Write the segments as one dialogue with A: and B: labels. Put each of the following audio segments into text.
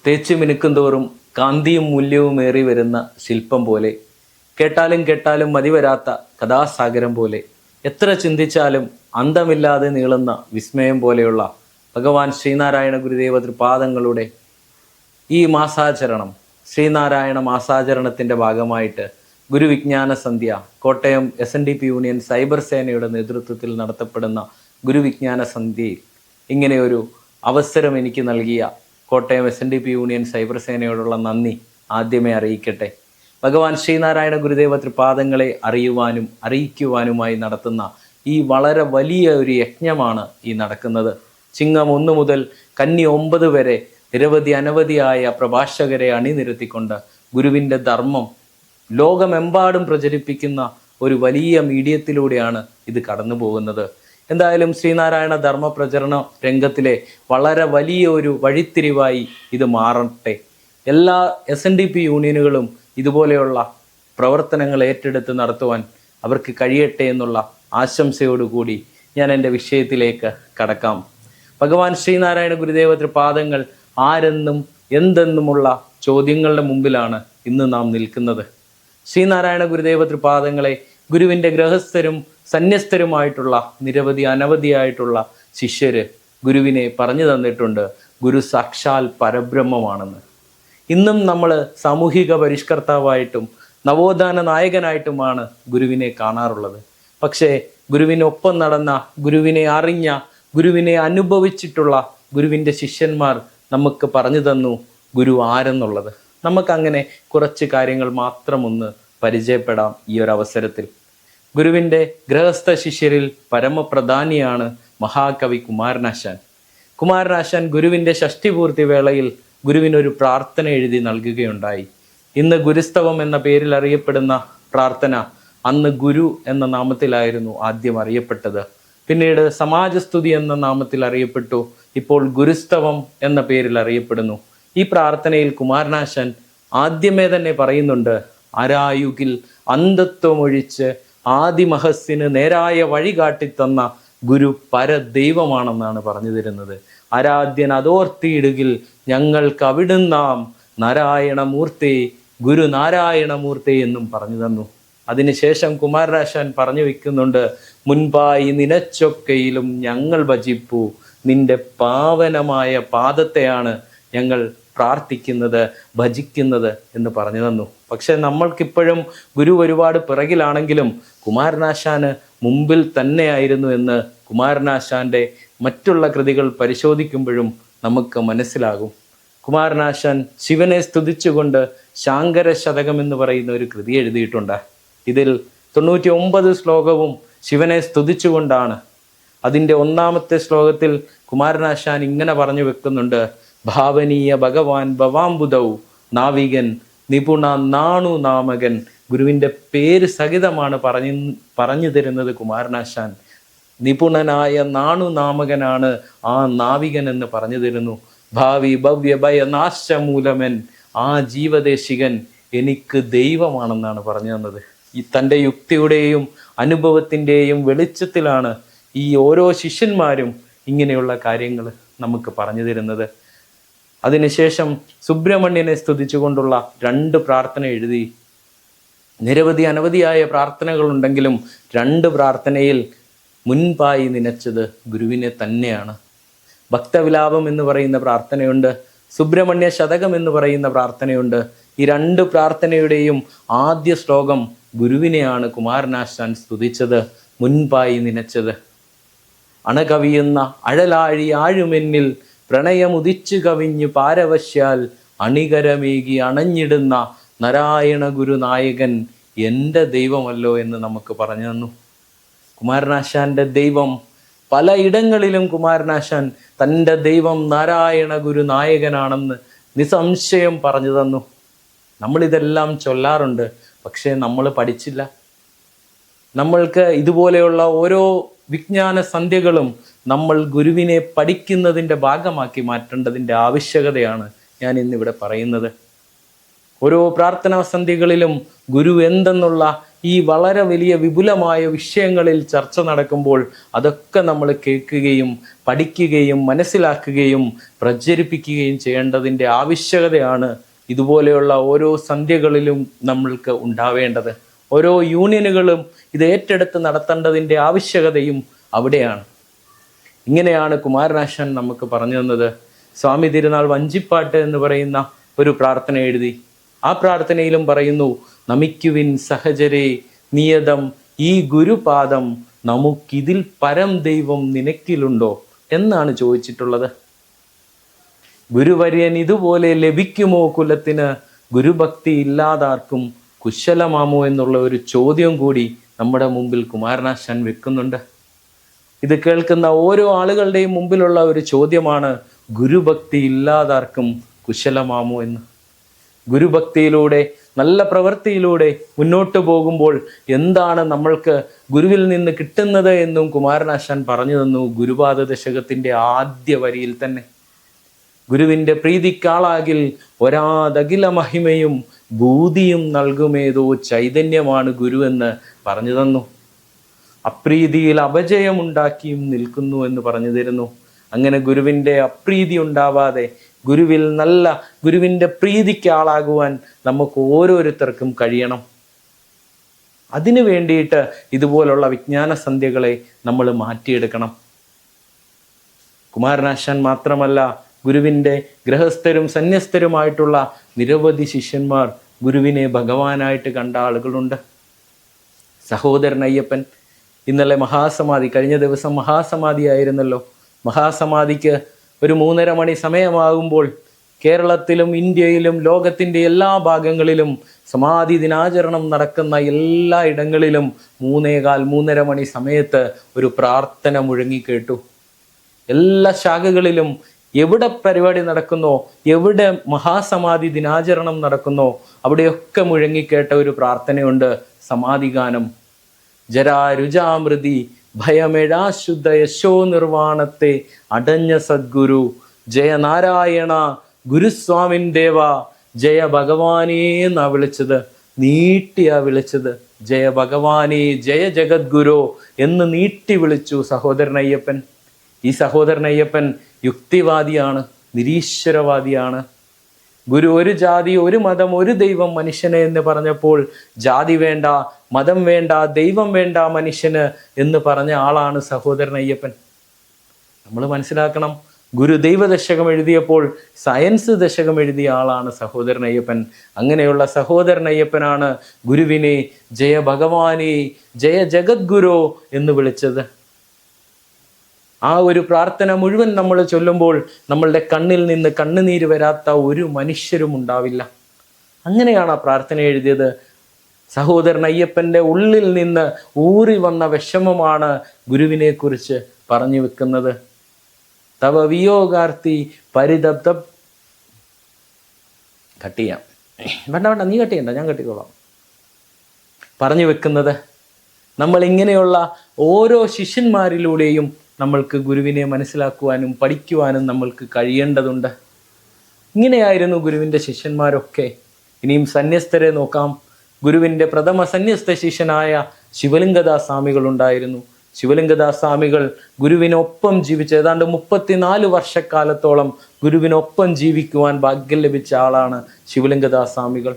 A: തേച്ചു മിനുക്കും തോറും കാന്തിയും മൂല്യവും ഏറി വരുന്ന ശില്പം പോലെ, കേട്ടാലും കേട്ടാലും മതിവരാത്ത കഥാസാഗരം പോലെ, എത്ര ചിന്തിച്ചാലും അന്തമില്ലാതെ നീളുന്ന വിസ്മയം പോലെയുള്ള ഭഗവാൻ ശ്രീനാരായണ ഗുരുദേവ തൃപാദങ്ങളുടെ ഈ മാസാചരണം, ശ്രീനാരായണ മാസാചരണത്തിൻ്റെ ഭാഗമായിട്ട് ഗുരുവിജ്ഞാന സന്ധ്യ കോട്ടയം SNDP യൂണിയൻ സൈബർ സേനയുടെ നേതൃത്വത്തിൽ നടത്തപ്പെടുന്ന ഗുരുവിജ്ഞാന സന്ധ്യയിൽ ഇങ്ങനെയൊരു അവസരം എനിക്ക് നൽകിയ കോട്ടയം SNDP യൂണിയൻ സൈബർ സേനയോടുള്ള നന്ദി ആദ്യമേ അറിയിക്കട്ടെ. ഭഗവാൻ ശ്രീനാരായണ ഗുരുദേവ തൃപാദങ്ങളെ അറിയുവാനും അറിയിക്കുവാനുമായി നടത്തുന്ന ഈ വളരെ വലിയ ഒരു യജ്ഞമാണ് ഈ നടക്കുന്നത്. ചിങ്ങം 1 മുതൽ കന്നി 9 വരെ അനവധിയായ പ്രഭാഷകരെ അണിനിരത്തിക്കൊണ്ട് ഗുരുവിൻ്റെ ധർമ്മം ലോകമെമ്പാടും പ്രചരിപ്പിക്കുന്ന ഒരു വലിയ മീഡിയത്തിലൂടെയാണ് ഇത് കടന്നു പോകുന്നത്. എന്തായാലും ശ്രീനാരായണ ധർമ്മ പ്രചരണ രംഗത്തിലെ വളരെ വലിയ ഒരു വഴിത്തിരിവായി ഇത് മാറട്ടെ. എല്ലാ SNDP യൂണിയനുകളും ഇതുപോലെയുള്ള പ്രവർത്തനങ്ങൾ ഏറ്റെടുത്ത് നടത്തുവാൻ അവർക്ക് കഴിയട്ടെ എന്നുള്ള ആശംസയോടുകൂടി ഞാൻ എൻ്റെ വിഷയത്തിലേക്ക് കടക്കാം. ഭഗവാൻ ശ്രീനാരായണ ഗുരുദേവ തൃപാദങ്ങൾ ആരെന്നും എന്തെന്നുമുള്ള ചോദ്യങ്ങളുടെ മുമ്പിലാണ് ഇന്ന് നാം നിൽക്കുന്നത്. ശ്രീനാരായണ ഗുരുദേവ തൃപാദങ്ങളെ ഗുരുവിൻ്റെ ഗൃഹസ്ഥരും സന്യസ്തരുമായിട്ടുള്ള അനവധിയായിട്ടുള്ള ശിഷ്യര് ഗുരുവിനെ പറഞ്ഞു തന്നിട്ടുണ്ട് ഗുരു സാക്ഷാൽ പരബ്രഹ്മമാണെന്ന്. ഇന്നും നമ്മൾ സാമൂഹിക പരിഷ്കർത്താവായിട്ടും നവോത്ഥാന നായകനായിട്ടുമാണ് ഗുരുവിനെ കാണാറുള്ളത്. പക്ഷേ ഗുരുവിനൊപ്പം നടന്ന, ഗുരുവിനെ അറിഞ്ഞ, ഗുരുവിനെ അനുഭവിച്ചിട്ടുള്ള ഗുരുവിൻ്റെ ശിഷ്യന്മാർ നമുക്ക് പറഞ്ഞു തന്നു ഗുരു ആരെന്നുള്ളത്. നമുക്കങ്ങനെ കുറച്ച് കാര്യങ്ങൾ മാത്രം ഒന്ന് പരിചയപ്പെടാം ഈ ഒരു അവസരത്തിൽ. ഗുരുവിൻ്റെ ഗൃഹസ്ഥ ശിഷ്യരിൽ പരമപ്രധാനിയാണ് മഹാകവി കുമാരനാശാൻ. കുമാരനാശാൻ ഗുരുവിൻ്റെ ഷഷ്ടിപൂർത്തി വേളയിൽ ഗുരുവിനൊരു പ്രാർത്ഥന എഴുതി നൽകുകയുണ്ടായി. ഇന്ന് ഗുരുസ്തവം എന്ന പേരിൽ അറിയപ്പെടുന്ന പ്രാർത്ഥന അന്ന് ഗുരു എന്ന നാമത്തിലായിരുന്നു ആദ്യം അറിയപ്പെട്ടത്. പിന്നീട് സമാജസ്തുതി എന്ന നാമത്തിൽ അറിയപ്പെട്ടു. ഇപ്പോൾ ഗുരുസ്തവം എന്ന പേരിൽ അറിയപ്പെടുന്നു. ഈ പ്രാർത്ഥനയിൽ കുമാരനാശാൻ ആദ്യമേ തന്നെ പറയുന്നുണ്ട്, ആരായുകിൽ അന്ധത്വമൊഴിച്ച് ആദിമഹസ്സിന് നേരായ വഴി കാട്ടിത്തന്ന ഗുരു പരദൈവമാണെന്നാണ് പറഞ്ഞു തരുന്നത്. ആരാധ്യൻ അതോർത്തിയിടുകിൽ ഞങ്ങൾക്ക് അവിടുന്നാം നാരായണമൂർത്തി, ഗുരു നാരായണമൂർത്തി എന്നും പറഞ്ഞു തന്നു. അതിനുശേഷം കുമാരനാശാൻ പറഞ്ഞു വെക്കുന്നുണ്ട്, മുൻപായി നിനച്ചൊക്കെയിലും ഞങ്ങൾ ഭജിപ്പൂ, നിന്റെ പാവനമായ പാദത്തെയാണ് ഞങ്ങൾ പ്രാർത്ഥിക്കുന്നത്, ഭജിക്കുന്നത് എന്ന് പറഞ്ഞു തന്നു. പക്ഷെ നമ്മൾക്കിപ്പോഴും ഗുരു ഒരുപാട് പിറകിലാണെങ്കിലും കുമാരനാശാന് മുമ്പിൽ തന്നെയായിരുന്നു എന്ന് കുമാരനാശാൻ്റെ മറ്റുള്ള കൃതികൾ പരിശോധിക്കുമ്പോഴും നമുക്ക് മനസ്സിലാകും. കുമാരനാശാൻ ശിവനെ സ്തുതിച്ചുകൊണ്ട് ശാങ്കര ശതകം എന്ന് പറയുന്ന ഒരു കൃതി എഴുതിയിട്ടുണ്ട്. ഇതിൽ 99 ശ്ലോകവും ശിവനെ സ്തുതിച്ചുകൊണ്ടാണ്. അതിൻ്റെ 1-ാമത്തെ ശ്ലോകത്തിൽ കുമാരനാശാൻ ഇങ്ങനെ പറഞ്ഞു വെക്കുന്നുണ്ട്, ഭാവനീയ ഭഗവാൻ ഭവാംബുദൗ നാവികൻ നിപുണ നാണു നാമകൻ. ഗുരുവിൻ്റെ പേര് സഹിതമാണ് പറഞ്ഞു തരുന്നത് കുമാരനാശാൻ. നിപുണനായ നാണു നാമകനാണ് ആ നാവികൻ എന്ന് പറഞ്ഞു തരുന്നു. ഭാവി ഭവ്യ ഭയ നാശമൂലമൻ, ആ ജീവദേശികൻ എനിക്ക് ദൈവമാണെന്നാണ് പറഞ്ഞു തന്നത്. ഈ തൻ്റെ യുക്തിയുടെയും അനുഭവത്തിൻ്റെയും വെളിച്ചത്തിലാണ് ഈ ഓരോ ശിഷ്യന്മാരും ഇങ്ങനെയുള്ള കാര്യങ്ങൾ നമുക്ക് പറഞ്ഞു തരുന്നത്. അതിനുശേഷം സുബ്രഹ്മണ്യനെ സ്തുതിച്ചുകൊണ്ടുള്ള 2 പ്രാർത്ഥന എഴുതി. അനവധിയായ പ്രാർത്ഥനകളുണ്ടെങ്കിലും 2 പ്രാർത്ഥനയിൽ മുൻപായി നിനച്ചത് ഗുരുവിനെ തന്നെയാണ്. ഭക്തവിലാപം എന്ന് പറയുന്ന പ്രാർത്ഥനയുണ്ട്, സുബ്രഹ്മണ്യ ശതകം എന്ന് പറയുന്ന പ്രാർത്ഥനയുണ്ട്. ഈ 2 പ്രാർത്ഥനയുടെയും ആദ്യ ശ്ലോകം ഗുരുവിനെയാണ് കുമാരനാശാൻ സ്തുതിച്ചത്, മുൻപായി നിനച്ചത്. അണകവിയുന്ന അഴലാഴി ആഴുമെന്നിൽ പ്രണയമുദിച്ചു കവിഞ്ഞു പാരവശ്യാൽ അണികരമേകി അണഞ്ഞിടുന്ന നാരായണ ഗുരുനായകൻ എൻ്റെ ദൈവമല്ലോ എന്ന് നമുക്ക് പറഞ്ഞു തന്നു. കുമാരനാശാൻ്റെ ദൈവം പലയിടങ്ങളിലും കുമാരനാശാൻ തൻ്റെ ദൈവം നാരായണ ഗുരുനായകനാണെന്ന് നിസ്സംശയം പറഞ്ഞു തന്നു. നമ്മളിതെല്ലാം ചൊല്ലാറുണ്ട്, പക്ഷേ നമ്മൾ പഠിച്ചില്ല. നമ്മൾക്ക് ഇതുപോലെയുള്ള ഓരോ വിജ്ഞാന സന്ധ്യകളും നമ്മൾ ഗുരുവിനെ പഠിക്കുന്നതിൻ്റെ ഭാഗമാക്കി മാറ്റേണ്ടതിൻ്റെ ആവശ്യകതയാണ് ഞാൻ ഇന്നിവിടെ പറയുന്നത്. ഓരോ പ്രാർത്ഥനാ സന്ധ്യകളിലും ഗുരു എന്തെന്നുള്ള ഈ വളരെ വലിയ വിപുലമായ വിഷയങ്ങളിൽ ചർച്ച നടക്കുമ്പോൾ അതൊക്കെ നമ്മൾ കേൾക്കുകയും പഠിക്കുകയും മനസ്സിലാക്കുകയും പ്രചരിപ്പിക്കുകയും ചെയ്യേണ്ടതിൻ്റെ ആവശ്യകതയാണ് ഇതുപോലെയുള്ള ഓരോ സന്ധ്യകളിലും നമ്മൾക്ക് ഉണ്ടാവേണ്ടത്. ഓരോ യൂണിയനുകളും ഇത് ഏറ്റെടുത്ത് നടത്തേണ്ടതിൻ്റെ ആവശ്യകതയും അവിടെയാണ്. ഇങ്ങനെയാണ് കുമാരനാശാൻ നമുക്ക് പറഞ്ഞു തന്നത്. സ്വാമി തിരുനാൾ വഞ്ചിപ്പാട്ട് എന്ന് പറയുന്ന ഒരു പ്രാർത്ഥന എഴുതി. ആ പ്രാർത്ഥനയിലും പറയുന്നു, നമിക്കുവിൻ സഹചരേ നിയതം ഈ ഗുരുപാദം, നമുക്കിതിൽ പരം ദൈവം നിനക്കിലുണ്ടോ എന്നാണ് ചോദിച്ചിട്ടുള്ളത്. ഗുരുവര്യൻ ഇതുപോലെ ലഭിക്കുമോ കുലത്തിന്, ഗുരുഭക്തി ഇല്ലാതാർക്കും കുശലമാമോ എന്നുള്ള ഒരു ചോദ്യം കൂടി നമ്മുടെ മുമ്പിൽ കുമാരനാശാൻ വെക്കുന്നുണ്ട്. ഇത് കേൾക്കുന്ന ഓരോ ആളുകളുടെയും മുമ്പിലുള്ള ഒരു ചോദ്യമാണ്, ഗുരുഭക്തി ഇല്ലാതാർക്കും കുശലമാമോ എന്ന്. ഗുരുഭക്തിയിലൂടെ നല്ല പ്രവൃത്തിയിലൂടെ മുന്നോട്ട് പോകുമ്പോൾ എന്താണ് നമ്മൾക്ക് ഗുരുവിൽ നിന്ന് കിട്ടുന്നത് എന്നും കുമാരനാശാൻ പറഞ്ഞു തന്നു ഗുരുപാദ ദശകത്തിൻ്റെ ആദ്യ വരിയിൽ തന്നെ. ഗുരുവിൻ്റെ പ്രീതിക്കാളാകിൽ ഒരാതകില മഹിമയും ഭൂതിയും നൽകുമേതോ ചൈതന്യമാണ് ഗുരു എന്ന് പറഞ്ഞു തന്നു. അപ്രീതിയിൽ അപജയമുണ്ടാക്കിയും നിൽക്കുന്നു എന്ന് പറഞ്ഞു തരുന്നു. അങ്ങനെ ഗുരുവിൻ്റെ അപ്രീതി ഉണ്ടാവാതെ ഗുരുവിൻ്റെ പ്രീതിക്ക് ആളാകുവാൻ നമുക്ക് ഓരോരുത്തർക്കും കഴിയണം. അതിനു വേണ്ടിയിട്ട് ഇതുപോലുള്ള വിജ്ഞാന സന്ധ്യകളെ നമ്മൾ മാറ്റിയെടുക്കണം. കുമാരനാശാൻ മാത്രമല്ല, ഗുരുവിൻ്റെ ഗൃഹസ്ഥരും സന്യസ്തരുമായിട്ടുള്ള നിരവധി ശിഷ്യന്മാർ ഗുരുവിനെ ഭഗവാനായിട്ട് കണ്ട ആളുകളുണ്ട്. സഹോദരൻ അയ്യപ്പൻ ഇന്നലെ മഹാസമാധി, കഴിഞ്ഞ ദിവസം മഹാസമാധി ആയിരുന്നല്ലോ. മഹാസമാധിക്ക് ഒരു 3:30 മണി സമയമാകുമ്പോൾ കേരളത്തിലും ഇന്ത്യയിലും ലോകത്തിൻ്റെ എല്ലാ ഭാഗങ്ങളിലും സമാധി ദിനാചരണം നടക്കുന്ന എല്ലാ ഇടങ്ങളിലും 3:15-3:30 മണി സമയത്ത് ഒരു പ്രാർത്ഥന മുഴങ്ങിക്കേട്ടു. എല്ലാ ശാഖകളിലും എവിടെ പരിപാടി നടക്കുന്നോ, എവിടെ മഹാസമാധി ദിനാചരണം നടക്കുന്നോ അവിടെയൊക്കെ മുഴങ്ങിക്കേട്ട ഒരു പ്രാർത്ഥനയുണ്ട്, സമാധിഗാനം. ജരാരുജാമൃതി ഭയമേഴാശുദ്ധ യശോ നിർവാണത്തെ അടഞ്ഞ സദ്ഗുരു ജയനാരായണ ഗുരുസ്വാമിൻ ദേവ ജയ ഭഗവാനേ എന്നാ വിളിച്ചത്, നീട്ടിയാ വിളിച്ചത്. ജയ ഭഗവാനേ ജയ ജഗദ്ഗുരു എന്ന് നീട്ടി വിളിച്ചു സഹോദരൻ അയ്യപ്പൻ. ഈ സഹോദരൻ അയ്യപ്പൻ യുക്തിവാദിയാണ്, നിരീശ്വരവാദിയാണ്. ഗുരു ഒരു ജാതി, ഒരു മതം, ഒരു ദൈവം മനുഷ്യന് എന്ന് പറഞ്ഞപ്പോൾ ജാതി വേണ്ട, മതം വേണ്ട, ദൈവം വേണ്ട മനുഷ്യന് എന്ന് പറഞ്ഞ ആളാണ് സഹോദരൻ അയ്യപ്പൻ. നമ്മൾ മനസ്സിലാക്കണം, ഗുരു ദൈവദശകം എഴുതിയപ്പോൾ സയൻസ് ദശകം എഴുതിയ ആളാണ് സഹോദരൻ അയ്യപ്പൻ. അങ്ങനെയുള്ള സഹോദരൻ അയ്യപ്പനാണ് ഗുരുവിനെ ജയ ഭഗവാനെ ജയ ജഗദ്ഗുരു എന്ന് വിളിച്ചത്. ആ ഒരു പ്രാർത്ഥന മുഴുവൻ നമ്മൾ ചൊല്ലുമ്പോൾ നമ്മളുടെ കണ്ണിൽ നിന്ന് കണ്ണുനീര് വരാത്ത ഒരു മനുഷ്യരും ഉണ്ടാവില്ല. അങ്ങനെയാണ് ആ പ്രാർത്ഥന എഴുതിയത്. സഹോദരൻ അയ്യപ്പൻ്റെ ഉള്ളിൽ നിന്ന് ഊറി വന്ന വിഷമമാണ് ഗുരുവിനെ കുറിച്ച് പറഞ്ഞു വെക്കുന്നത്. തവ വിയോഗാർത്തി പരിതപ്ത കട്ട് ചെയ്യാം, വേണ്ട നീ കട്ട് ചെയ്യണ്ട, ഞാൻ കട്ടിക്കോളാം. പറഞ്ഞു വെക്കുന്നത് നമ്മൾ ഇങ്ങനെയുള്ള ഓരോ ശിഷ്യന്മാരിലൂടെയും നമ്മൾക്ക് ഗുരുവിനെ മനസ്സിലാക്കുവാനും പഠിക്കുവാനും നമ്മൾക്ക് കഴിയേണ്ടതുണ്ട്. ഇങ്ങനെയായിരുന്നു ഗുരുവിൻ്റെ ശിഷ്യന്മാരൊക്കെ. ഇനിയും സന്യസ്തരെ നോക്കാം. ഗുരുവിൻ്റെ പ്രഥമ സന്യസ്ത ശിഷ്യനായ ശിവലിംഗദാസ് സ്വാമികൾ ഉണ്ടായിരുന്നു. ശിവലിംഗദാസ് സ്വാമികൾ ഗുരുവിനൊപ്പം ജീവിച്ച ഏതാണ്ട് 34 വർഷക്കാലത്തോളം ഗുരുവിനൊപ്പം ജീവിക്കുവാൻ ഭാഗ്യം ലഭിച്ച ആളാണ് ശിവലിംഗദാസ് സ്വാമികൾ.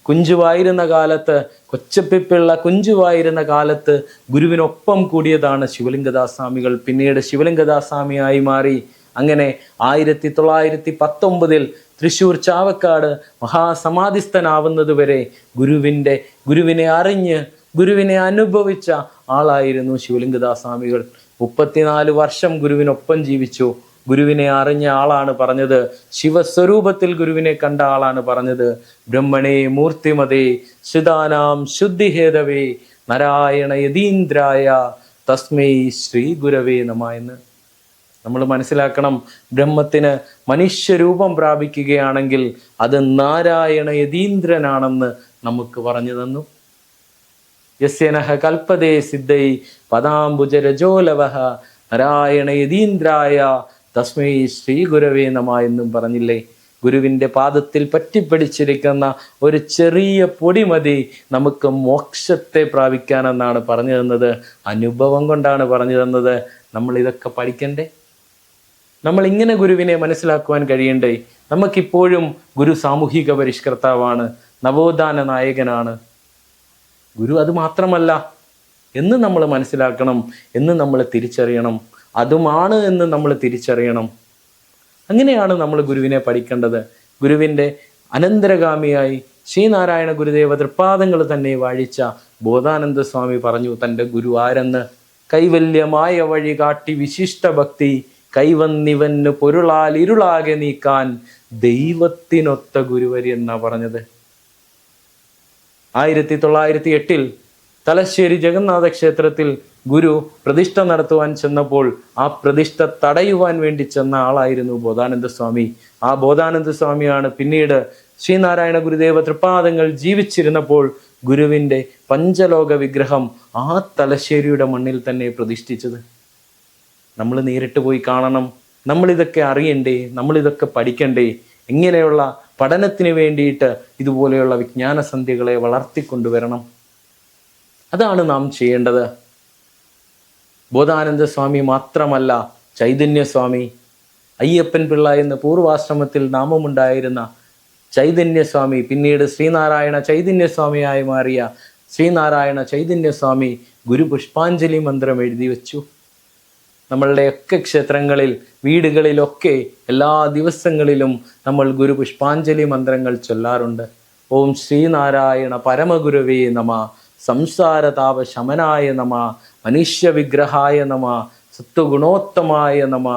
A: കുഞ്ചുവായിരുന്ന കാലത്ത്, കൊച്ചപ്പിള്ള കുഞ്ചുവായിരുന്ന കാലത്ത് ഗുരുവിനൊപ്പം കൂടിയതാണ് ശിവലിംഗദാസ് സ്വാമികൾ. പിന്നീട് ശിവലിംഗദാസ് സ്വാമിയായി മാറി. അങ്ങനെ 1919 തൃശ്ശൂർ ചാവക്കാട് മഹാസമാധിസ്ഥനാവുന്നത് വരെ ഗുരുവിനെ അറിഞ്ഞ് ഗുരുവിനെ അനുഭവിച്ച ആളായിരുന്നു ശിവലിംഗദാസ് സ്വാമികൾ. 34 വർഷം ഗുരുവിനൊപ്പം ജീവിച്ചു. ഗുരുവിനെ അറിഞ്ഞ ആളാണ് പറഞ്ഞത്, ശിവസ്വരൂപത്തിൽ ഗുരുവിനെ കണ്ട ആളാണ് പറഞ്ഞത്, ബ്രഹ്മണേ മൂർത്തിമതേ ശ്രുതാനാം ശുദ്ധിഹേതവേ നാരായണ യതീന്ദ്രായ തസ്മൈ ശ്രീ ഗുരവേ നമഃ എന്ന്. നമ്മൾ മനസ്സിലാക്കണം, ബ്രഹ്മത്തിന് മനുഷ്യരൂപം പ്രാപിക്കുകയാണെങ്കിൽ അത് നാരായണ യതീന്ദ്രനാണെന്ന് നമുക്ക് പറഞ്ഞു തന്നു. യസ്യനഃ കൽപ്പതേ സിദ്ധൈ പദാംബുജരജോലവഃ നാരായണ യതീന്ദ്രായ തസ്മൈ ശ്രീ ഗുരവേ നമഃ എന്നും പറഞ്ഞില്ലേ. ഗുരുവിൻ്റെ പാദത്തിൽ പറ്റിപ്പിടിച്ചിരിക്കുന്ന ഒരു ചെറിയ പൊടി മതി നമുക്ക് മോക്ഷത്തെ പ്രാപിക്കാനെന്നാണ് പറഞ്ഞു തന്നത്. അനുഭവം കൊണ്ടാണ് പറഞ്ഞു തന്നത്. നമ്മൾ ഇതൊക്കെ പഠിക്കണ്ടേ? നമ്മൾ ഇങ്ങനെ ഗുരുവിനെ മനസ്സിലാക്കുവാൻ കഴിയണ്ടേ? നമുക്കിപ്പോഴും ഗുരു സാമൂഹിക പരിഷ്കർത്താവാണ്, നവോത്ഥാന നായകനാണ്. ഗുരു അത് മാത്രമല്ല എന്ന് നമ്മൾ മനസ്സിലാക്കണം, എന്ന് നമ്മൾ തിരിച്ചറിയണം. അതുമാണ് എന്ന് നമ്മൾ തിരിച്ചറിയണം. അങ്ങനെയാണ് നമ്മൾ ഗുരുവിനെ പഠിക്കേണ്ടത്. ഗുരുവിൻ്റെ അനന്തരഗാമിയായി ശ്രീനാരായണ ഗുരുദേവ തൃപ്പാദങ്ങൾ തന്നെ വാഴിച്ച ബോധാനന്ദ സ്വാമി പറഞ്ഞു തൻ്റെ ഗുരു ആരെന്ന്. കൈവല്യമായ വഴി കാട്ടി വിശിഷ്ട ഭക്തി കൈവന്നിവന് പൊരുളാൽ ഇരുളാകെ നീക്കാൻ ദൈവത്തിനൊത്ത ഗുരുവരി എന്നാ പറഞ്ഞത്. 1908 തലശ്ശേരി ജഗന്നാഥ ക്ഷേത്രത്തിൽ ഗുരു പ്രതിഷ്ഠ നടത്തുവാൻ ചെന്നപ്പോൾ ആ പ്രതിഷ്ഠ തടയുവാൻ വേണ്ടി ചെന്ന ആളായിരുന്നു ബോധാനന്ദ സ്വാമി. ആ ബോധാനന്ദ സ്വാമിയാണ് പിന്നീട് ശ്രീനാരായണ ഗുരുദേവ തൃപ്പാദങ്ങൾ ജീവിച്ചിരുന്നപ്പോൾ ഗുരുവിൻ്റെ പഞ്ചലോക വിഗ്രഹം ആ തലശ്ശേരിയുടെ മണ്ണിൽ തന്നെ പ്രതിഷ്ഠിച്ചത്. നമ്മൾ നേരിട്ട് പോയി കാണണം. നമ്മളിതൊക്കെ അറിയണ്ടേ? നമ്മളിതൊക്കെ പഠിക്കണ്ടേ? ഇങ്ങനെയുള്ള പഠനത്തിന് വേണ്ടിയിട്ട് ഇതുപോലെയുള്ള വിജ്ഞാന സന്ധ്യകളെ വളർത്തിക്കൊണ്ടുവരണം. അതാണ് നാം ചെയ്യേണ്ടത്. ബോധാനന്ദ സ്വാമി മാത്രമല്ല, ചൈതന്യസ്വാമി, അയ്യപ്പൻ പിള്ള എന്ന പൂർവാശ്രമത്തിൽ നാമമുണ്ടായിരുന്ന ചൈതന്യസ്വാമി, പിന്നീട് ശ്രീനാരായണ ചൈതന്യസ്വാമിയായി മാറിയ ശ്രീനാരായണ ചൈതന്യസ്വാമി ഗുരു പുഷ്പാഞ്ജലി മന്ത്രം എഴുതി വെച്ചു. നമ്മളുടെയൊക്കെ ക്ഷേത്രങ്ങളിൽ, വീടുകളിലൊക്കെ എല്ലാ ദിവസങ്ങളിലും നമ്മൾ ഗുരു പുഷ്പാഞ്ജലി മന്ത്രങ്ങൾ ചൊല്ലാറുണ്ട്. ഓം ശ്രീനാരായണ പരമഗുരവേ നമ, സംസാരതാപ ശമനായ നമ, മനുഷ്യ വിഗ്രഹായ നമ, സത്വഗുണോത്തമായ നമ,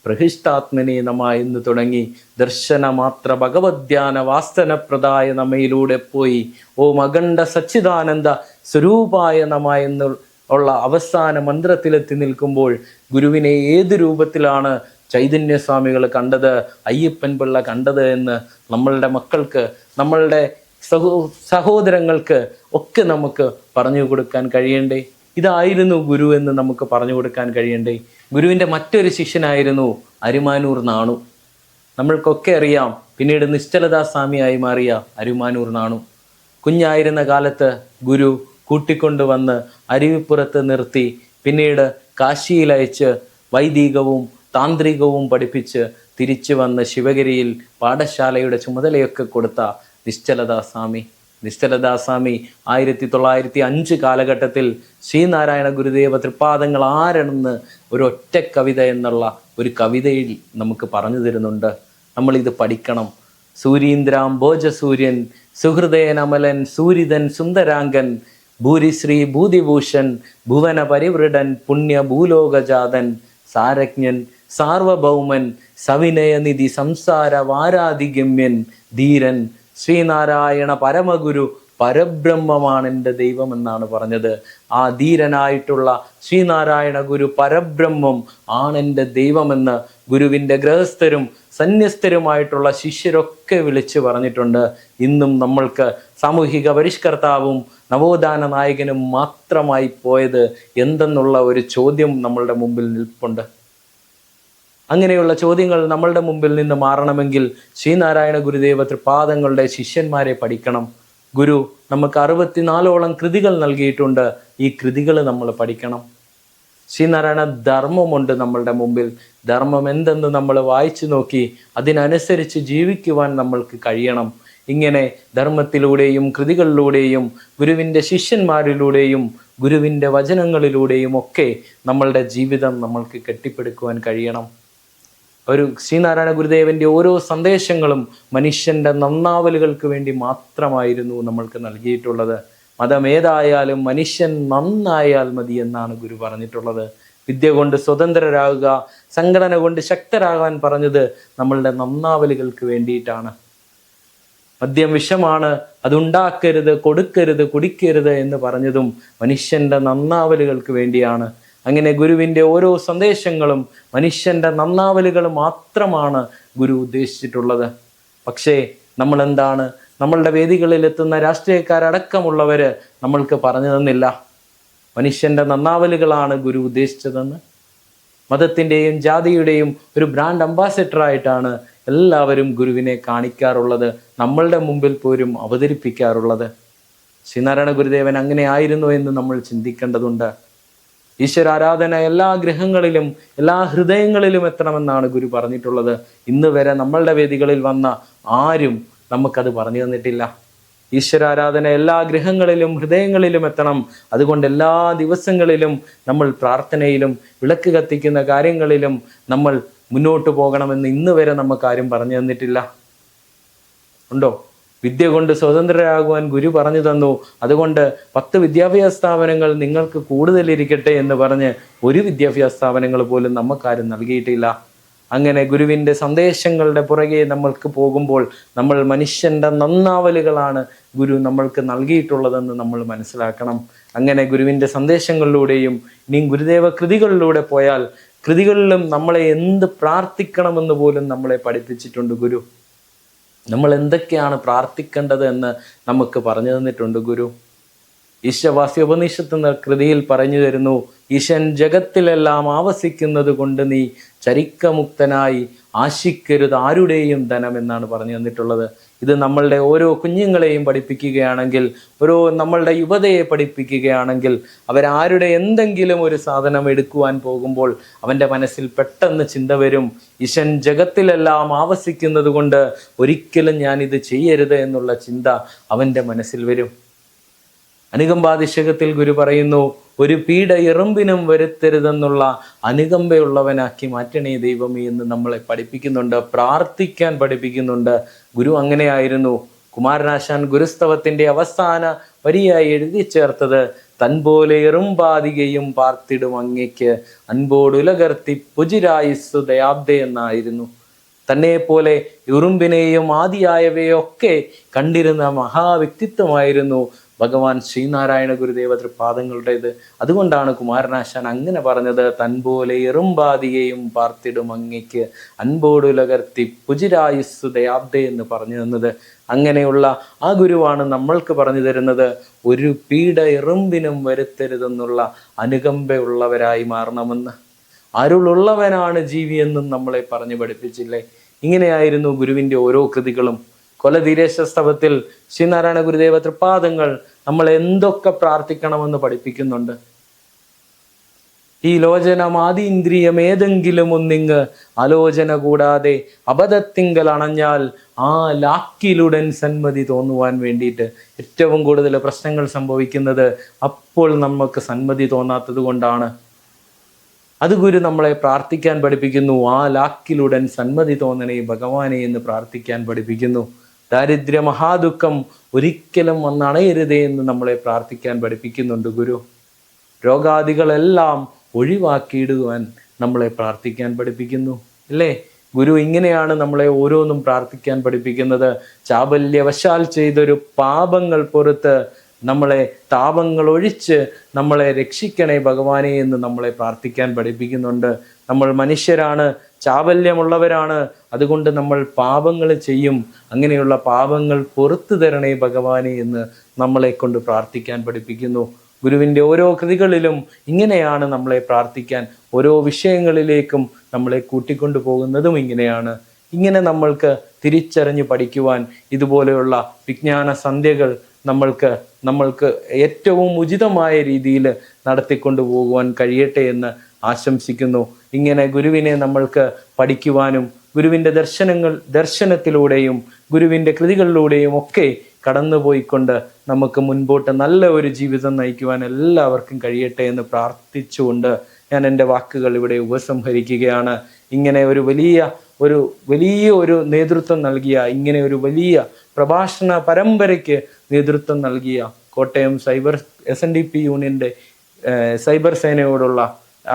A: പ്രഹിഷ്ടാത്മനെ നമ എന്ന് തുടങ്ങി ദർശനമാത്ര ഭഗവദ്ധ്യാന വാസ്തനപ്രദായ നമയിലൂടെ പോയി ഓം അഖണ്ഡ സച്ചിദാനന്ദ സ്വരൂപായ നമ എന്നുള്ള അവസാന മന്ത്രത്തിലെത്തി നിൽക്കുമ്പോൾ ഗുരുവിനെ ഏത് രൂപത്തിലാണ് ചൈതന്യസ്വാമികൾ കണ്ടത്, അയ്യപ്പൻ പിള്ള കണ്ടത് എന്ന് നമ്മളുടെ മക്കൾക്ക്, നമ്മളുടെ സഹോദരങ്ങൾക്ക് ഒക്കെ നമുക്ക് പറഞ്ഞു കൊടുക്കാൻ കഴിയണ്ടേ? ഇതായിരുന്നു ഗുരു എന്ന് നമുക്ക് പറഞ്ഞു കൊടുക്കാൻ കഴിയണ്ടേ? ഗുരുവിൻ്റെ മറ്റൊരു ശിഷ്യനായിരുന്നു അരുമാനൂർ നാണു. നമ്മൾക്കൊക്കെ അറിയാം, പിന്നീട് നിശ്ചലദാ സ്വാമിയായി മാറിയ അരുമാനൂർ നാണു. കുഞ്ഞായിരുന്ന കാലത്ത് ഗുരു കൂട്ടിക്കൊണ്ടുവന്ന് അരുവിപ്പുറത്ത് നിർത്തി പിന്നീട് കാശിയിൽ അയച്ച് വൈദികവും താന്ത്രികവും പഠിപ്പിച്ച് തിരിച്ചു വന്ന് ശിവഗിരിയിൽ പാഠശാലയുടെ ചുമതലയൊക്കെ കൊടുത്ത നിശ്ചലദാസ്വാമി 1905 കാലഘട്ടത്തിൽ ശ്രീനാരായണ ഗുരുദേവ തൃപ്പാദങ്ങൾ ആരെന്ന് ഒരു ഒറ്റ കവിത എന്നുള്ള ഒരു കവിതയിൽ നമുക്ക് പറഞ്ഞു തരുന്നുണ്ട്. നമ്മളിത് പഠിക്കണം. സൂരീന്ദ്രാം ഭോജസൂര്യൻ സുഹൃദയൻ അമലൻ സൂരിതൻ സുന്ദരാംഗൻ ഭൂരിശ്രീ ഭൂതിഭൂഷൺ ഭുവന പരിവൃടൻ പുണ്യ ഭൂലോകജാതൻ സാരജ്ഞൻ സാർവഭൗമൻ സവിനയനിധി സംസാര വാരാധിഗമ്യൻ ധീരൻ ശ്രീനാരായണ പരമഗുരു പരബ്രഹ്മമാണ് എൻ്റെ ദൈവം എന്നാണ് പറഞ്ഞത്. ആ ധീരനായിട്ടുള്ള ശ്രീനാരായണ ഗുരു പരബ്രഹ്മം ആണെൻ്റെ ദൈവമെന്ന് ഗുരുവിൻ്റെ ഗൃഹസ്ഥരും സന്യസ്തരുമായിട്ടുള്ള ശിഷ്യരൊക്കെ വിളിച്ചു പറഞ്ഞിട്ടുണ്ട്. ഇന്നും നമ്മൾക്ക് സാമൂഹിക പരിഷ്കർത്താവും നവോത്ഥാന നായകനും മാത്രമായി പോയത് എന്തെന്നുള്ള ഒരു ചോദ്യം നമ്മളുടെ മുമ്പിൽ നിൽപ്പുണ്ട്. അങ്ങനെയുള്ള ചോദ്യങ്ങൾ നമ്മളുടെ മുമ്പിൽ നിന്ന് മാറണമെങ്കിൽ ശ്രീനാരായണ ഗുരുദേവ തൃപാദങ്ങളുടെ ശിഷ്യന്മാരെ പഠിക്കണം. ഗുരു നമുക്ക് 64ഓളം കൃതികൾ നൽകിയിട്ടുണ്ട്. ഈ കൃതികൾ നമ്മൾ പഠിക്കണം. ശ്രീനാരായണ ധർമ്മമുണ്ട് നമ്മളുടെ മുമ്പിൽ. ധർമ്മം എന്തെന്ന് നമ്മൾ വായിച്ചു നോക്കി അതിനനുസരിച്ച് ജീവിക്കുവാൻ നമ്മൾക്ക് കഴിയണം. ഇങ്ങനെ ധർമ്മത്തിലൂടെയും കൃതികളിലൂടെയും ഗുരുവിൻ്റെ ശിഷ്യന്മാരിലൂടെയും ഗുരുവിൻ്റെ വചനങ്ങളിലൂടെയും ഒക്കെ നമ്മളുടെ ജീവിതം നമ്മൾക്ക് കെട്ടിപ്പടുക്കുവാൻ കഴിയണം. ഒരു ശ്രീനാരായണ ഗുരുദേവൻ്റെ ഓരോ സന്ദേശങ്ങളും മനുഷ്യൻ്റെ നന്നാവലുകൾക്ക് വേണ്ടി മാത്രമായിരുന്നു നമ്മൾക്ക് നൽകിയിട്ടുള്ളത്. മതമേതായാലും മനുഷ്യൻ നന്നായാൽ മതി എന്നാണ് ഗുരു പറഞ്ഞിട്ടുള്ളത്. വിദ്യ കൊണ്ട് സ്വതന്ത്രരാകുക, സംഘടന കൊണ്ട് ശക്തരാകാൻ പറഞ്ഞത് നമ്മളുടെ നന്നാവലുകൾക്ക് വേണ്ടിയിട്ടാണ്. മദ്യം വിഷമാണ്, അതുണ്ടാക്കരുത്, കൊടുക്കരുത്, കുടിക്കരുത് എന്ന് പറഞ്ഞതും മനുഷ്യൻ്റെ നന്നാവലുകൾക്ക് വേണ്ടിയാണ്. അങ്ങനെ ഗുരുവിൻ്റെ ഓരോ സന്ദേശങ്ങളും മനുഷ്യൻ്റെ നന്നാവലുകൾ മാത്രമാണ് ഗുരു ഉദ്ദേശിച്ചിട്ടുള്ളത്. പക്ഷേ നമ്മളെന്താണ്, നമ്മളുടെ വേദികളിലെത്തുന്ന രാഷ്ട്രീയക്കാരടക്കമുള്ളവർ നമ്മൾക്ക് പറഞ്ഞു തന്നില്ല മനുഷ്യൻ്റെ നന്നാവലുകളാണ് ഗുരു ഉദ്ദേശിച്ചതെന്ന്. മതത്തിൻ്റെയും ജാതിയുടെയും ഒരു ബ്രാൻഡ് അംബാസിഡറായിട്ടാണ് എല്ലാവരും ഗുരുവിനെ കാണിക്കാറുള്ളത്, നമ്മളുടെ മുമ്പിൽ പോലും അവതരിപ്പിക്കാറുള്ളത്. ശ്രീനാരായണ ഗുരുദേവൻ അങ്ങനെ ആയിരുന്നു എന്ന് നമ്മൾ ചിന്തിക്കേണ്ടതുണ്ട്. ഈശ്വരാരാധന എല്ലാ ഗൃഹങ്ങളിലും എല്ലാ ഹൃദയങ്ങളിലും എത്തണമെന്നാണ് ഗുരു പറഞ്ഞിട്ടുള്ളത്. ഇന്ന് വരെ നമ്മളുടെ വേദികളിൽ വന്ന ആരും നമുക്കത് പറഞ്ഞു തന്നിട്ടില്ല. ഈശ്വരാരാധന എല്ലാ ഗൃഹങ്ങളിലും ഹൃദയങ്ങളിലും എത്തണം. അതുകൊണ്ട് എല്ലാ ദിവസങ്ങളിലും നമ്മൾ പ്രാർത്ഥനയിലും വിളക്ക് കത്തിക്കുന്ന കാര്യങ്ങളിലും നമ്മൾ മുന്നോട്ട് പോകണമെന്ന് ഇന്ന് വരെ നമുക്കാരും പറഞ്ഞു തന്നിട്ടില്ല. ഉണ്ടോ? വിദ്യ കൊണ്ട് സ്വതന്ത്രരാകുവാൻ ഗുരു പറഞ്ഞു തന്നു. അതുകൊണ്ട് 10 വിദ്യാഭ്യാസ സ്ഥാപനങ്ങൾ നിങ്ങൾക്ക് കൂടുതലിരിക്കട്ടെ എന്ന് പറഞ്ഞ് ഒരു വിദ്യാഭ്യാസ സ്ഥാപനങ്ങൾ പോലും നമുക്കാരും നൽകിയിട്ടില്ല. അങ്ങനെ ഗുരുവിൻ്റെ സന്ദേശങ്ങളുടെ പുറകെ നമ്മൾക്ക് പോകുമ്പോൾ നമ്മൾ മനുഷ്യൻ്റെ നന്നാവലുകളാണ് ഗുരു നമ്മൾക്ക് നൽകിയിട്ടുള്ളതെന്ന് നമ്മൾ മനസ്സിലാക്കണം. അങ്ങനെ ഗുരുവിൻ്റെ സന്ദേശങ്ങളിലൂടെയും ഇനിയും ഗുരുദേവ കൃതികളിലൂടെ പോയാൽ കൃതികളിലും നമ്മളെ എന്ത് പ്രാർത്ഥിക്കണമെന്ന് പോലും നമ്മളെ പഠിപ്പിച്ചിട്ടുണ്ട് ഗുരു. നമ്മൾ എന്തൊക്കെയാണ് പ്രാർത്ഥിക്കേണ്ടത് എന്ന് നമുക്ക് പറഞ്ഞു തന്നിട്ടുണ്ട് ഗുരു. ഈശവാസ്യ ഉപനിഷത്ത് എന്ന കൃതിയിൽ പറഞ്ഞു തരുന്നു, ഈശൻ ജഗത്തിലെല്ലാം ആവസിക്കുന്നത് കൊണ്ട് നീ ചരിക്കമുക്തനായി ആശിക്കരുത് ആരുടെയും ധനം എന്നാണ് പറഞ്ഞു തന്നിട്ടുള്ളത്. ഇത് നമ്മളുടെ ഓരോ കുഞ്ഞുങ്ങളെയും പഠിപ്പിക്കുകയാണെങ്കിൽ, നമ്മളുടെ യുവതയെ പഠിപ്പിക്കുകയാണെങ്കിൽ, അവരാരുടെ എന്തെങ്കിലും ഒരു സാധനം എടുക്കുവാൻ പോകുമ്പോൾ അവൻ്റെ മനസ്സിൽ പെട്ടെന്ന് ചിന്ത വരും, ഈശൻ ജഗത്തിലെല്ലാം ആവസിക്കുന്നത് കൊണ്ട് ഒരിക്കലും ഞാനിത് ചെയ്യരുത് എന്നുള്ള ചിന്ത അവൻ്റെ മനസ്സിൽ വരും. അനുകമ്പാതിശകത്തിൽ ഗുരു പറയുന്നു, ഒരു പീഡ എറുമ്പിനും വരുത്തരുതെന്നുള്ള അനുകമ്പയുള്ളവനാക്കി മാറ്റണേ ദൈവമേ എന്ന് നമ്മളെ പഠിപ്പിക്കുന്നുണ്ട്, പ്രാർത്ഥിക്കാൻ പഠിപ്പിക്കുന്നുണ്ട്. ഗുരു അങ്ങനെയായിരുന്നു. കുമാരനാശാൻ ഗുരുസ്തവത്തിൻ്റെ അവസാന വരിയായി എഴുതി ചേർത്തത്, തൻപോലെ എറുമ്പാതികയും പാർത്തിടും അങ്ങയ്ക്ക് അൻപോടുലകർത്തി പുജിരായുസ്സു ദയാബ്ദേ എന്നായിരുന്നു. തന്നെ പോലെ ഉറുമ്പിനെയും ആദിയായവയൊക്കെ കണ്ടിരുന്ന മഹാവ്യക്തിത്വമായിരുന്നു ഭഗവാൻ ശ്രീനാരായണ ഗുരുദേവ തൃപാദങ്ങളുടേത്. അതുകൊണ്ടാണ് കുമാരനാശാൻ അങ്ങനെ പറഞ്ഞത്, തൻപോലെ എറുമ്പാതികയും പാർത്തിടും അങ്ങയ്ക്ക് അൻപോടുലകർത്തി പുജിരായുസ്സു ദയാബ്ദേ എന്ന് പറഞ്ഞു തന്നത്. അങ്ങനെയുള്ള ആ ഗുരുവാണ് നമ്മൾക്ക് പറഞ്ഞു തരുന്നത്, ഒരു പീഡ എറുമ്പിനും വരുത്തരുതെന്നുള്ള അനുകമ്പയുള്ളവരായി മാറണമെന്ന്. അരുളുള്ളവനാണ് ജീവിയെന്നും നമ്മളെ പറഞ്ഞു പഠിപ്പിച്ചില്ലേ? ഇങ്ങനെയായിരുന്നു ഗുരുവിൻ്റെ ഓരോ കൃതികളും. കൊലധീരേശസ്തവത്തിൽ ശ്രീനാരായണ ഗുരുദേവ തൃപാദങ്ങൾ നമ്മൾ എന്തൊക്കെ പ്രാർത്ഥിക്കണമെന്ന് പഠിപ്പിക്കുന്നുണ്ട്. ഈ ലോചനം ആദീന്ദ്രിയം ഏതെങ്കിലും ഒന്നിങ്ങ് ആലോചന കൂടാതെ അബദ്ധത്തിങ്കൽ അണഞ്ഞാൽ ആ ലാക്കിലുടൻ സന്മതി തോന്നുവാൻ വേണ്ടിയിട്ട് ഏറ്റവും കൂടുതൽ പ്രശ്നങ്ങൾ സംഭവിക്കുന്നത് അപ്പോൾ നമുക്ക് സന്മതി തോന്നാത്തത് കൊണ്ടാണ്. അത് ഗുരു നമ്മളെ പ്രാർത്ഥിക്കാൻ പഠിപ്പിക്കുന്നു. ആ ലാക്കിലുടൻ സന്മതി തോന്നണേ ഭഗവാനെ എന്ന് പ്രാർത്ഥിക്കാൻ പഠിപ്പിക്കുന്നു. ദാരിദ്ര്യ മഹാദുഃഖം ഒരിക്കലും വന്നണയരുതേ എന്ന് നമ്മളെ പ്രാർത്ഥിക്കാൻ പഠിപ്പിക്കുന്നുണ്ട് ഗുരു. രോഗാദികളെല്ലാം ഒഴിവാക്കിയിടുവാൻ നമ്മളെ പ്രാർത്ഥിക്കാൻ പഠിപ്പിക്കുന്നു അല്ലേ? ഗുരു ഇങ്ങനെയാണ് നമ്മളെ ഓരോന്നും പ്രാർത്ഥിക്കാൻ പഠിപ്പിക്കുന്നത്. ചാബല്യവശാൽ ചെയ്തൊരു പാപങ്ങൾ പുറത്ത് നമ്മളെ താപങ്ങൾ ഒഴിച്ച് നമ്മളെ രക്ഷിക്കണേ ഭഗവാനെ എന്ന് നമ്മളെ പ്രാർത്ഥിക്കാൻ പഠിപ്പിക്കുന്നുണ്ട്. നമ്മൾ മനുഷ്യരാണ്, ചാബല്യമുള്ളവരാണ്, അതുകൊണ്ട് നമ്മൾ പാപങ്ങൾ ചെയ്യും. അങ്ങനെയുള്ള പാപങ്ങൾ പുറത്തു തരണേ ഭഗവാനെ എന്ന് നമ്മളെ കൊണ്ട് പ്രാർത്ഥിക്കാൻ പഠിപ്പിക്കുന്നു. ഗുരുവിൻ്റെ ഓരോ കൃതികളിലും ഇങ്ങനെയാണ് നമ്മളെ പ്രാർത്ഥിക്കാൻ, ഓരോ വിഷയങ്ങളിലേക്കും നമ്മളെ കൂട്ടിക്കൊണ്ടു പോകുന്നതും ഇങ്ങനെയാണ്. ഇങ്ങനെ നമ്മൾക്ക് തിരിച്ചറിഞ്ഞ് പഠിക്കുവാൻ ഇതുപോലെയുള്ള വിജ്ഞാന സന്ധ്യകൾ നമ്മൾക്ക് ഏറ്റവും ഉചിതമായ രീതിയിൽ നടത്തിക്കൊണ്ടു പോകുവാൻ കഴിയട്ടെ എന്ന് ആശംസിക്കുന്നു. ഇങ്ങനെ ഗുരുവിനെ നമ്മൾക്ക് പഠിക്കുവാനും ഗുരുവിൻ്റെ ദർശനത്തിലൂടെയും ഗുരുവിൻ്റെ കൃതികളിലൂടെയും ഒക്കെ കടന്നുപോയിക്കൊണ്ട് നമുക്ക് മുൻപോട്ട് നല്ല ഒരു ജീവിതം നയിക്കുവാൻ എല്ലാവർക്കും കഴിയട്ടെ എന്ന് പ്രാർത്ഥിച്ചുകൊണ്ട് ഞാൻ എൻ്റെ വാക്കുകൾ ഇവിടെ ഉപസംഹരിക്കുകയാണ്. ഇങ്ങനെ ഒരു വലിയ നേതൃത്വം നൽകിയ, ഇങ്ങനെ ഒരു വലിയ പ്രഭാഷണ പരമ്പരയ്ക്ക് നേതൃത്വം നൽകിയ കോട്ടയം SNDP യൂണിയൻ്റെ സൈബർ സേനയോടുള്ള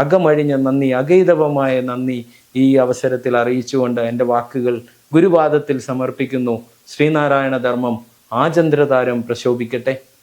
A: അകമഴിഞ്ഞ നന്ദി, അഗൈതവമായ നന്ദി ഈ അവസരത്തിൽ അറിയിച്ചുകൊണ്ട് എൻ്റെ വാക്കുകൾ ഗുരുപാദത്തിൽ സമർപ്പിക്കുന്നു. ശ്രീനാരായണ ധർമ്മം ആചന്ദ്രതാരം പ്രശോഭിക്കട്ടെ.